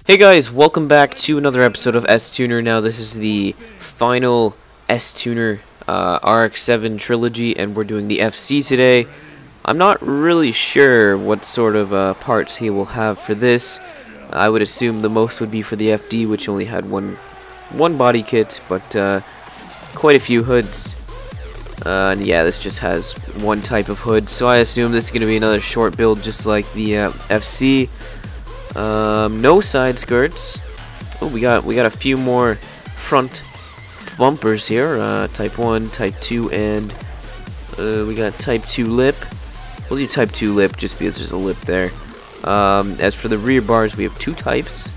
Hey guys, welcome back to another episode of S-Tuner. Now this is the final S-Tuner RX7 trilogy, and we're doing the FC today. I'm not really sure what sort of parts he will have for this. I would assume the most would be for the FD, which only had one body kit, but quite a few hoods. And yeah, this just has one type of hood, so I assume this is going to be another short build just like the FC. No side skirts. Oh, we got a few more front bumpers here. Type 1, Type 2, and we got Type 2 lip. We'll do Type 2 lip just because there's a lip there. As for the rear bars, we have two types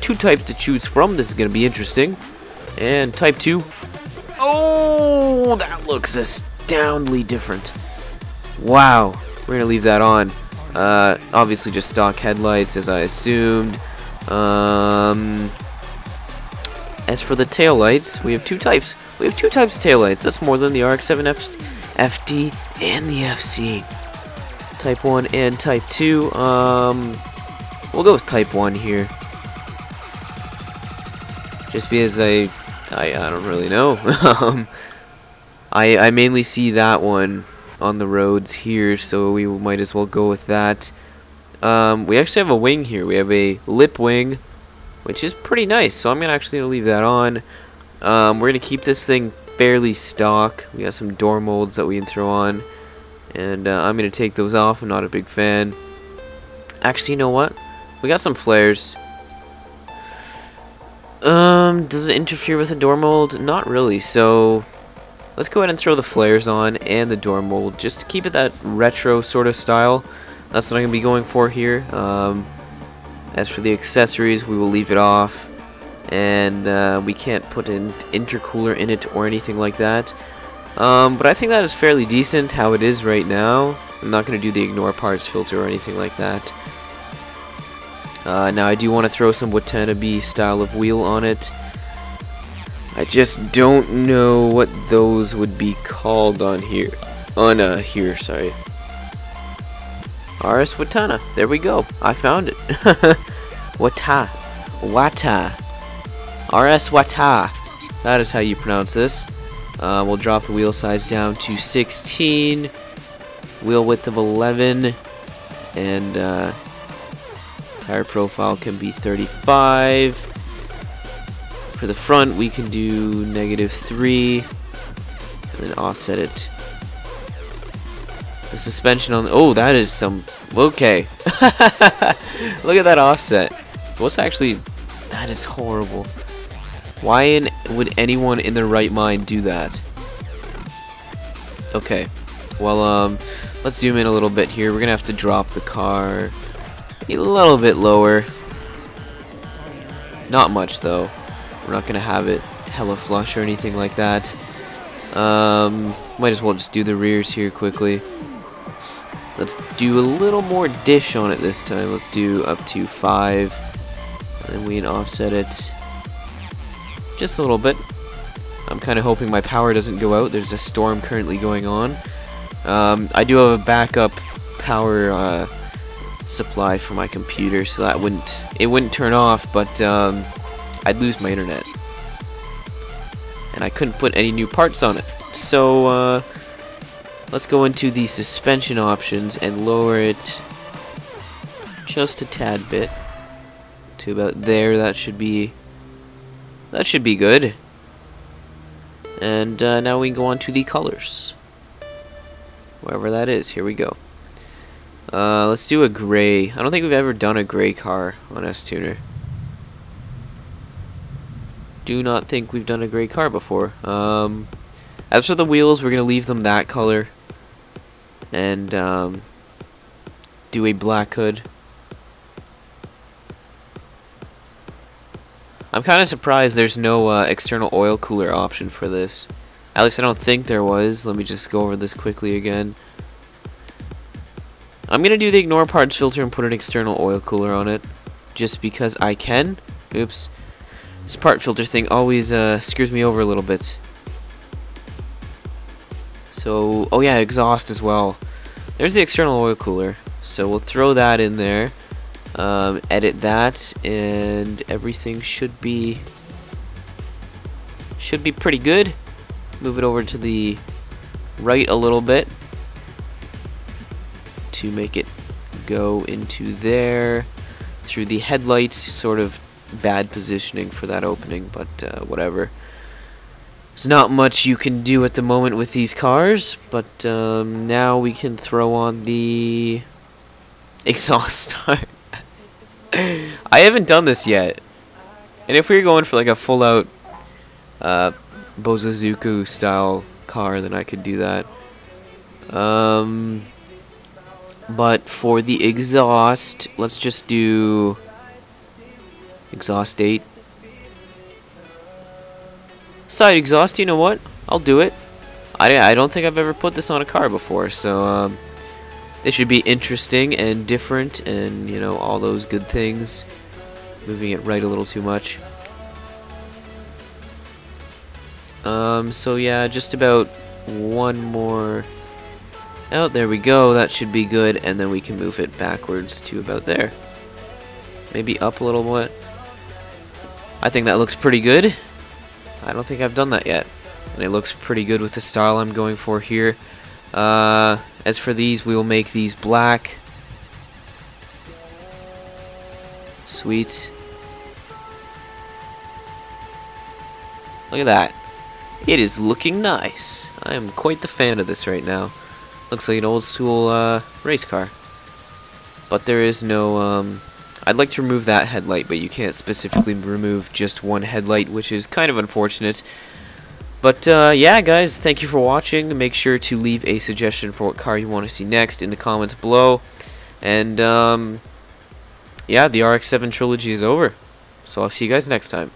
to choose from. This is going to be interesting. And Type 2. Oh, that looks astoundingly different. Wow, we're going to leave that on. Obviously just stock headlights, as I assumed. As for the taillights, we have two types. We have two types of taillights. That's more than the RX7 FD and the FC. Type 1 and Type 2. We'll go with Type 1 here. Just because I don't really know. I mainly see that one on the roads here, so we might as well go with that. We actually have a wing here. We have a lip wing, which is pretty nice, so I'm actually gonna leave that on. We're gonna keep this thing fairly stock. We got some door molds that we can throw on, and I'm gonna take those off. I'm not a big fan. Actually, you know what? We got some flares. Does it interfere with the door mold? Not really, so let's go ahead and throw the flares on and the door mold just to keep it that retro sort of style. That's what I'm going to be going for here. As for the accessories, we will leave it off. And we can't put an intercooler in it or anything like that. But I think that is fairly decent how it is right now. I'm not going to do the ignore parts filter or anything like that. Now I do want to throw some Watanabe style of wheel on it. I just don't know what those would be called on here. Here, sorry. RS Watana. There we go. I found it. Wata. RS Wata. That is how you pronounce this. We'll drop the wheel size down to 16. Wheel width of 11. And tire profile can be 35. For the front, we can do -3, and then offset it. The suspension on... Oh, that is some... Okay. Look at that offset. What's actually... That is horrible. Why would anyone in their right mind do that? Okay. Well, let's zoom in a little bit here. We're going to have to drop the car a little bit lower. Not much, though. We're not going to have it hella flush or anything like that. Might as well just do the rears here quickly. Let's do a little more dish on it this time. Let's do up to 5. And then we can offset it just a little bit. I'm kind of hoping my power doesn't go out. There's a storm currently going on. I do have a backup power supply for my computer, so that wouldn't turn off, but I'd lose my internet, and I couldn't put any new parts on it. So let's go into the suspension options and lower it just a tad bit to about there. That should be good. And now we can go on to the colors, wherever that is. Here we go. Let's do a gray. I don't think we've ever done a gray car on S-Tuner. Do not think we've done a gray car before. As for the wheels, we're going to leave them that color. And do a black hood. I'm kind of surprised there's no external oil cooler option for this. At least I don't think there was. Let me just go over this quickly again. I'm going to do the ignore parts filter and put an external oil cooler on it. Just because I can. Oops. This part filter thing always screws me over a little bit. So, oh yeah, exhaust as well. There's the external oil cooler. So we'll throw that in there. edit that, and everything should be pretty good. Move it over to the right a little bit to make it go into there through the headlights. Sort of bad positioning for that opening, but whatever. There's not much you can do at the moment with these cars, but now we can throw on the exhaust start. I haven't done this yet, and if we were going for like a full out Bozozuku style car, then I could do that. But for the exhaust, let's just do exhaust 8. Side exhaust, you know what? I'll do it. I don't think I've ever put this on a car before, so this should be interesting and different, and you know, all those good things. Moving it right a little too much. So yeah, just about one more. Oh, there we go. That should be good, and then we can move it backwards to about there. Maybe up a little bit. I think that looks pretty good. I don't think I've done that yet, and it looks pretty good with the style I'm going for here. As for these, we will make these black. Sweet. Look at that. It is looking nice. I am quite the fan of this right now. Looks like an old school race car. But there is no... I'd like to remove that headlight, but you can't specifically remove just one headlight, which is kind of unfortunate. But yeah, guys, thank you for watching. Make sure to leave a suggestion for what car you want to see next in the comments below. And yeah, the RX7 trilogy is over. So I'll see you guys next time.